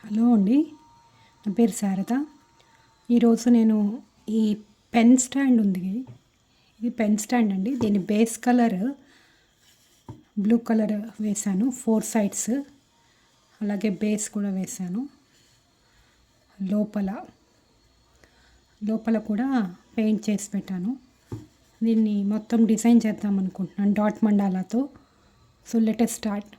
Hello అండి, నా పేరు శారద. ఈరోజు నేను ఈ పెన్ స్టాండ్ ఉంది, ఇది పెన్ స్టాండ్ అండి. దీని బేస్ కలర్ బ్లూ కలర్ వేశాను, 4 సైడ్స్. అలాగే బేస్ కూడా వేశాను. లోపల లోపల కూడా పెయింట్ చేసి పెట్టాను. దీన్ని మొత్తం డిజైన్ చేద్దాం అనుకుంటున్నాను డాట్ మండాలాతో. So let us start.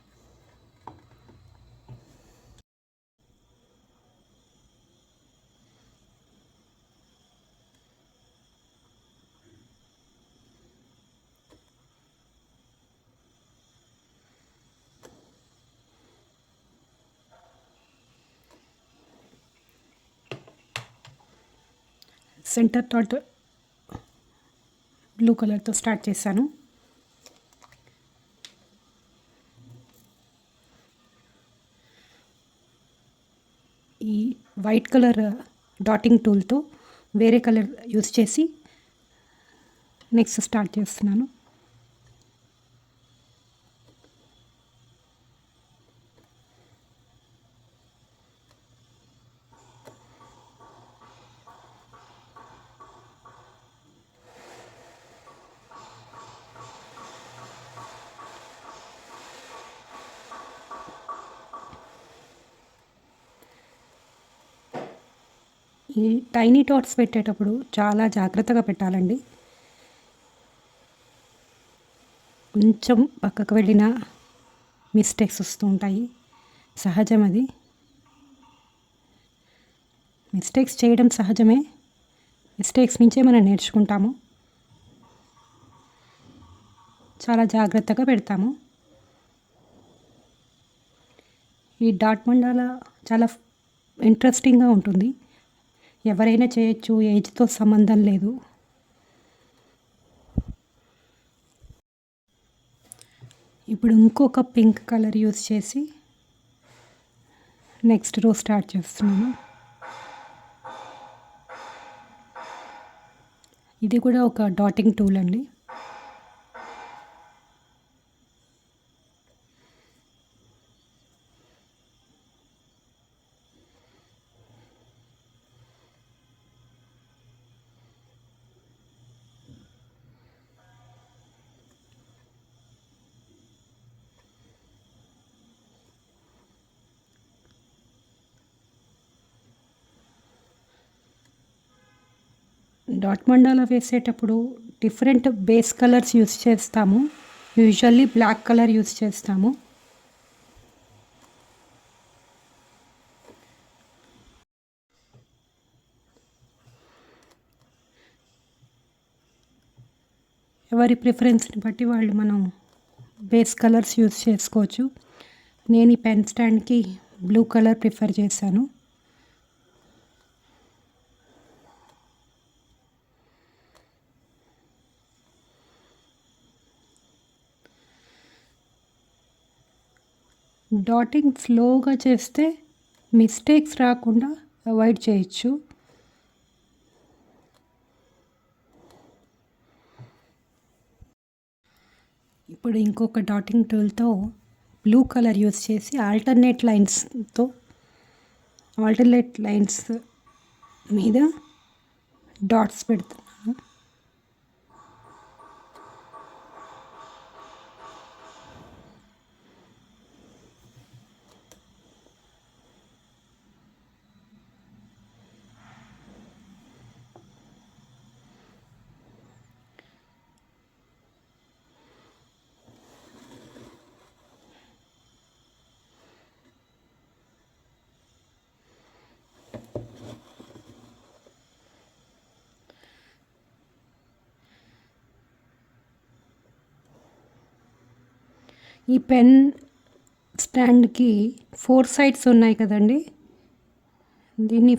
Centre dot blue కలర్తో స్టార్ట్ చేశాను. ఈ వైట్ కలర్ డాటింగ్ టూల్తో వేరే కలర్ యూస్ చేసి నెక్స్ట్ స్టార్ట్ చేస్తున్నాను. ఈ టైనీ డాట్స్ పెట్టేటప్పుడు చాలా జాగ్రత్తగా పెట్టాలండి. కొంచెం పక్కకు వెళ్ళిన మిస్టేక్స్ వస్తూ ఉంటాయి, సహజం అది. మిస్టేక్స్ చేయడం సహజమే, మిస్టేక్స్ నుంచే మనం నేర్చుకుంటాము. చాలా జాగ్రత్తగా పెడతాము. ఈ డాట్ మండాలా చాలా ఇంట్రెస్టింగ్గా ఉంటుంది. ఎవరైనా చేయొచ్చు, ఏజ్తో సంబంధం లేదు. ఇప్పుడు ఇంకొక పింక్ కలర్ యూస్ చేసి నెక్స్ట్ రో స్టార్ట్ చేస్తున్నాను. ఇది కూడా ఒక డాటింగ్ టూల్ అండి. డాట్ మండాలా వేసేటప్పుడు డిఫరెంట్ బేస్ కలర్స్ యూస్ చేస్తాము. యూజువల్లీ బ్లాక్ కలర్ యూస్ చేస్తాము. ఎవరి ప్రిఫరెన్స్ని బట్టి వాళ్ళు మనం బేస్ కలర్స్ యూస్ చేసుకోవచ్చు. నేను ఈ పెన్ స్టాండ్కి బ్లూ కలర్ ప్రిఫర్ చేశాను. డాటింగ్ స్లోగా చేస్తే మిస్టేక్స్ రాకుండా అవాయిడ్ చేయొచ్చు. ఇప్పుడు ఇంకొక డాటింగ్ టూల్తో బ్లూ కలర్ యూస్ చేసి ఆల్టర్నేట్ లైన్స్ మీద డాట్స్ పెడుతున్నాను. ఈ పెన్ స్టాండ్కి 4 సైడ్స్ ఉన్నాయి కదండి. దీన్ని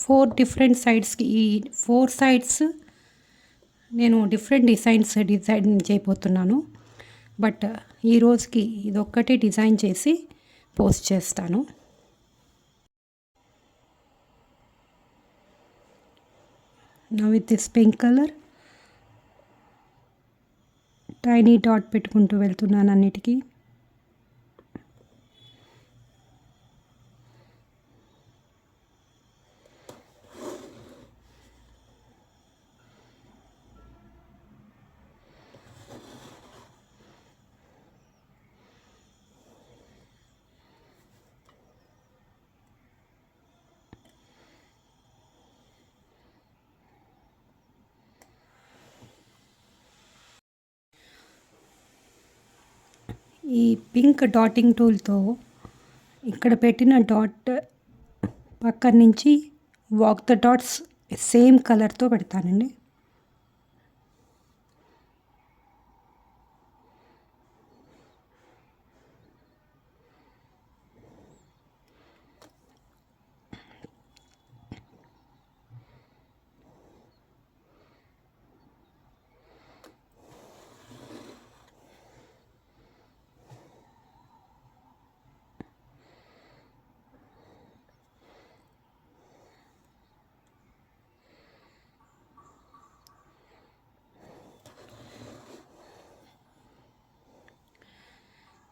ఫోర్ డిఫరెంట్ సైడ్స్కి, ఈ 4 సైడ్స్ నేను డిఫరెంట్ డిజైన్ చేయబోతున్నాను. బట్ ఈ రోజుకి ఇదొక్కటే డిజైన్ చేసి పోస్ట్ చేస్తాను. Now with this pink colour tiny dot పెట్టుకుంటూ వెళ్తున్నాను అన్నిటికీ. ఈ పింక్ డాటింగ్ టూల్తో ఇక్కడ పెట్టిన డాట్ పక్కన నుంచి వాక్ ద డాట్స్ సేమ్ కలర్తో పెడతానండి.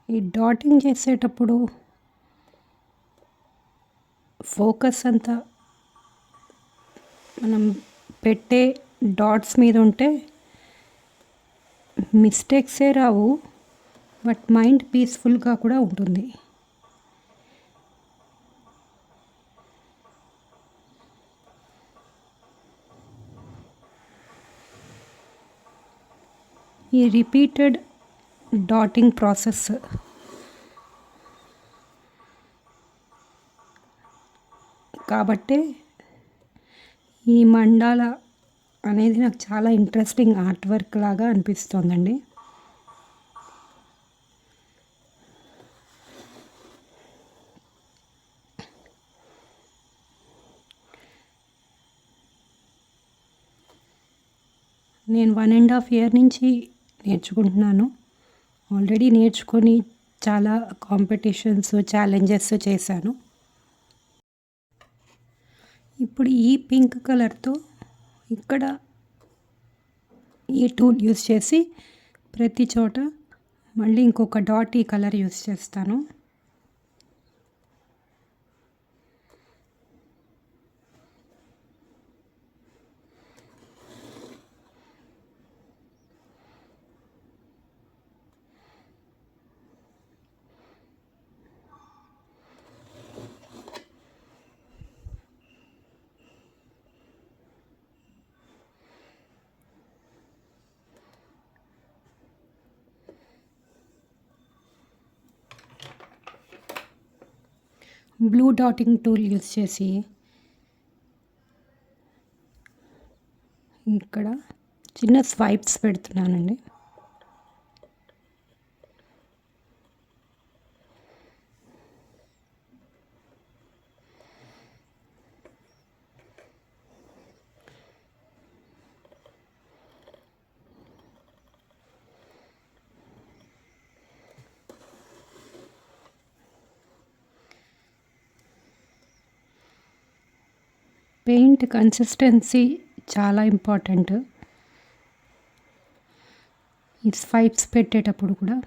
ఈ డాటింగ్ చేసేటప్పుడు ఫోకస్ అంతా మనం పెట్టే డాట్స్ మీద ఉంటే మిస్టేక్సే రావు, బట్ మైండ్ పీస్ఫుల్గా కూడా ఉంటుంది. ఈ రిపీటెడ్ డాటింగ్ ప్రాసెస్ కాబట్టే ఈ మండాల అనేది నాకు చాలా ఇంట్రెస్టింగ్ ఆర్ట్ వర్క్ లాగా అనిపిస్తోందండి. నేను 1.5 year నుంచి నేర్చుకుంటున్నాను. ఆల్రెడీ నేర్చుకొని చాలా కాంపిటీషన్స్, ఛాలెంజెస్ చేశాను. ఇప్పుడు ఈ పింక్ కలర్తో ఇక్కడ ఈ టూల్ యూస్ చేసి ప్రతి చోట మళ్ళీ ఇంకొక డాట్ ఈ కలర్ యూస్ చేస్తాను. బ్లూ డాటింగ్ టూల్ యూస్ చేసి ఇక్కడ చిన్న స్వైప్స్ పెడుతున్నానండి. పెయింట్ కన్సిస్టెన్సీ చాలా ఇంపార్టెంట్. ఈ స్వైప్స్ పెట్టేటప్పుడు కూడా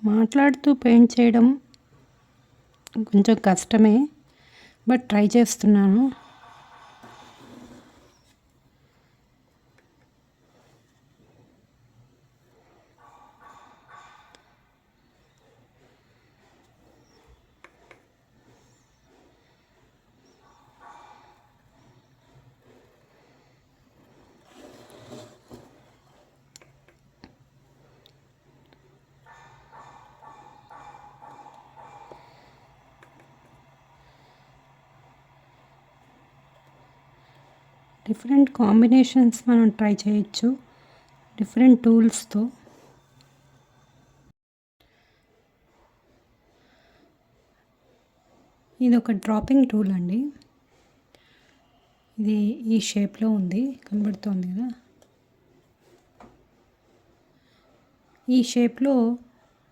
మాట్లాడుతూ పెయింట్ చేయడం కొంచెం కష్టమే, బట్ ట్రై చేస్తున్నాను. డిఫరెంట్ కాంబినేషన్స్ మనం ట్రై చేయొచ్చు డిఫరెంట్ టూల్స్తో. ఇది ఒక డ్రాపింగ్ టూల్ అండి. ఇది ఈ షేప్లో ఉంది, కనబడుతోంది కదా. ఈ షేప్లో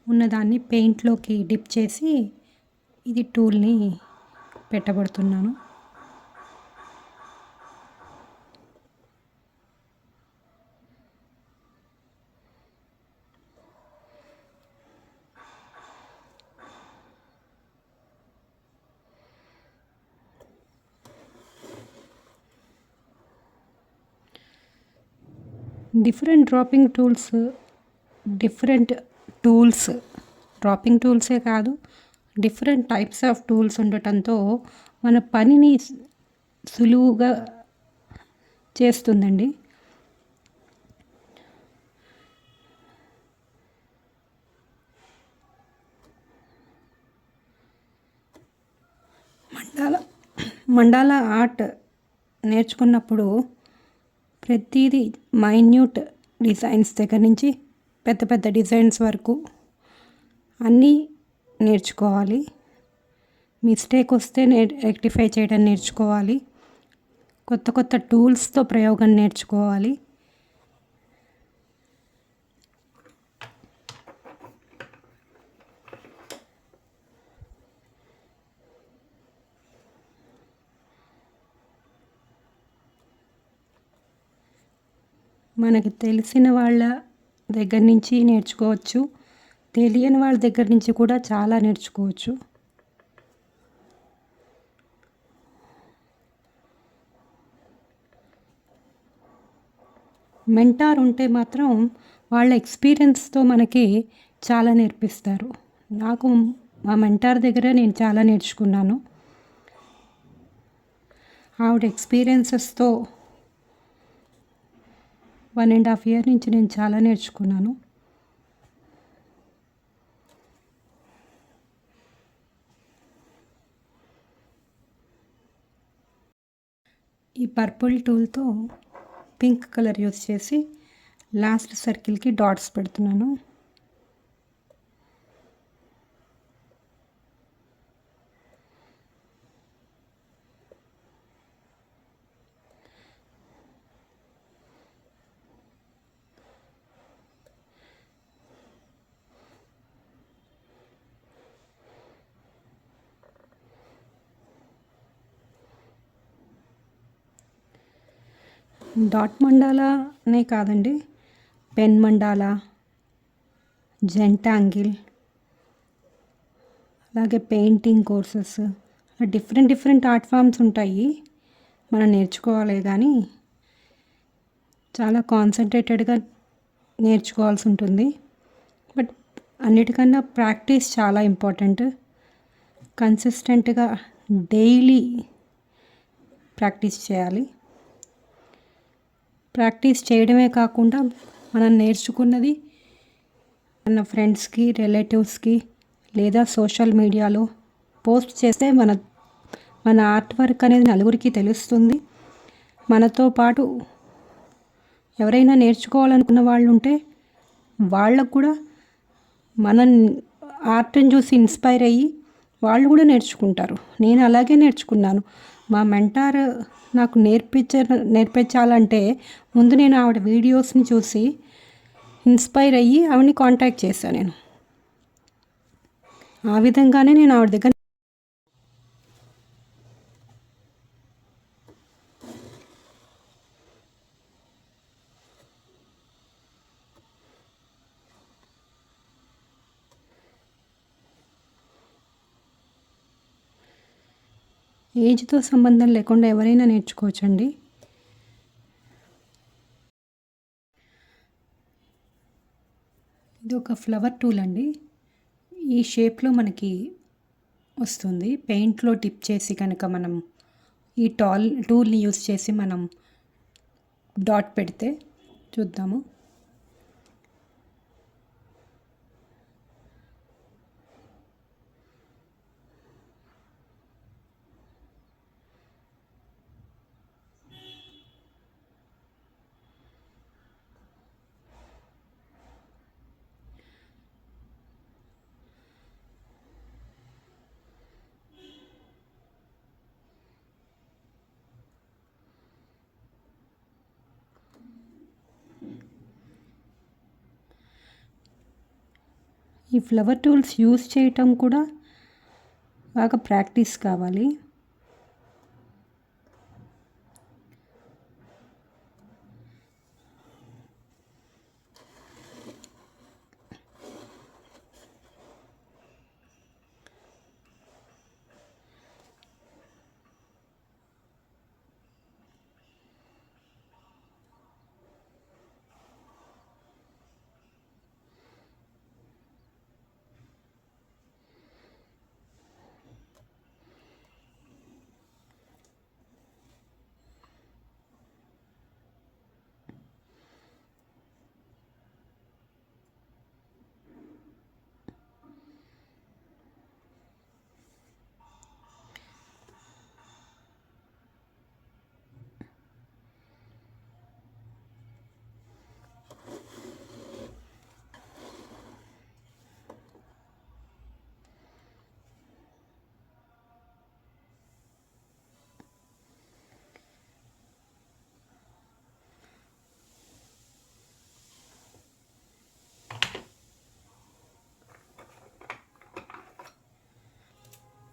ఉన్నదాన్ని పెయింట్లోకి డిప్ చేసి ఇది టూల్ని పెట్టబడుతున్నాను. డిఫరెంట్ డ్రాపింగ్ టూల్సే కాదు, డిఫరెంట్ టైప్స్ ఆఫ్ టూల్స్ ఉండటంతో మన పనిని సులువుగా చేస్తుందండి. మండాలా ఆర్ట్ నేర్చుకున్నప్పుడు ప్రతిదీ మైన్యూట్ డిజైన్స్ దగ్గర నుంచి పెద్ద పెద్ద డిజైన్స్ వరకు అన్నీ నేర్చుకోవాలి. మిస్టేక్ వస్తే రెక్టిఫై చేయడం నేర్చుకోవాలి. కొత్త కొత్త టూల్స్తో ప్రయోగం నేర్చుకోవాలి. మనకి తెలిసిన వాళ్ళ దగ్గర నుంచి నేర్చుకోవచ్చు, తెలియని వాళ్ళ దగ్గర నుంచి కూడా చాలా నేర్చుకోవచ్చు. మెంటార్ ఉంటే మాత్రం వాళ్ళ ఎక్స్పీరియన్స్తో మనకి చాలా నేర్పిస్తారు. నాకు మా మెంటార్ దగ్గర నేను చాలా నేర్చుకున్నాను. ఆవిడ ఎక్స్పీరియన్సెస్తో 1.5 year నుంచి నేను చాలా నేర్చుకున్నాను. ఈ పర్పుల్ టూల్తో పింక్ కలర్ యూస్ చేసి లాస్ట్ సర్కిల్కి డాట్స్ పెడుతున్నాను. డాట్ మండాలానే కాదండి, పెన్ మండాలా, జెంటాంగిల్, అలాగే painting courses, different art forms ఉంటాయి. మనం నేర్చుకోవాలి కానీ చాలా కాన్సన్ట్రేటెడ్గా నేర్చుకోవాల్సి ఉంటుంది. బట్ అన్నిటికన్నా ప్రాక్టీస్ చాలా ఇంపార్టెంట్. కన్సిస్టెంట్గా డైలీ ప్రాక్టీస్ చేయాలి. ప్రాక్టీస్ చేయడమే కాకుండా మనం నేర్చుకున్నది మన ఫ్రెండ్స్కి, రిలేటివ్స్కి లేదా సోషల్ మీడియాలో పోస్ట్ చేస్తే మన ఆర్ట్ వర్క్ అనేది నలుగురికి తెలుస్తుంది. మనతో పాటు ఎవరైనా నేర్చుకోవాలనుకున్న వాళ్ళు ఉంటే వాళ్ళకు కూడా మన ఆర్ట్ని చూసి ఇన్స్పైర్ అయ్యి వాళ్ళు కూడా నేర్చుకుంటారు. నేను అలాగే నేర్చుకున్నాను. మా మెంటార్ నాకు నేర్పించాలంటే ముందు నేను ఆవిడ వీడియోస్ని చూసి ఇన్స్పైర్ అయ్యి ఆవిడని కాంటాక్ట్ చేశాను. నేను ఆ విధంగానే నేను ఆవిడ దగ్గర ఏజ్తో సంబంధం లేకుండా ఎవరైనా నేర్చుకోవచ్చండి. ఇది ఒక ఫ్లవర్ టూల్ అండి. ఈ షేప్లో మనకి వస్తుంది. పెయింట్లో టిప్ చేసి కనుక మనం ఈ టూల్ని యూస్ చేసి మనం డాట్ పెడితే చూద్దాము. ఈ ఫ్లవర్ టూల్స్ యూస్ చేయటం కూడా బాగా ప్రాక్టీస్ కావాలి.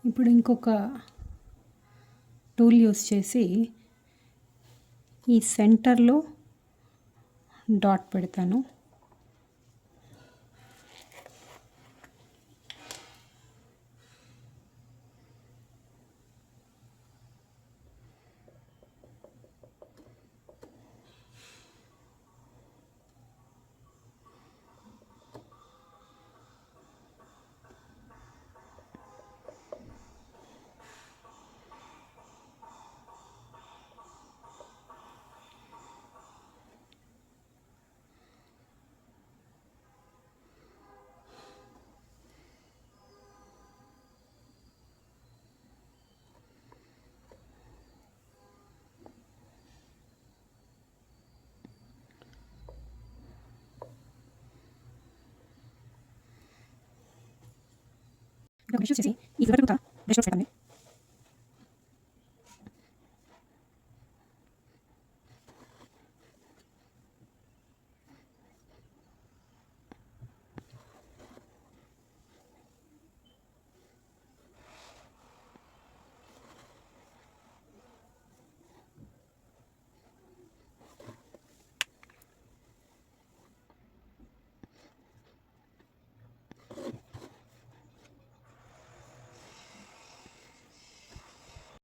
ఇప్పుడు ఇంకొక టూల్ యూస్ చేసి ఈ సెంటర్లో డాట్ పెడతాను. బ్రష్ వచ్చేసి ఈ ఫ్లవర్ టూల్ బ్రష్ పెట్టండి.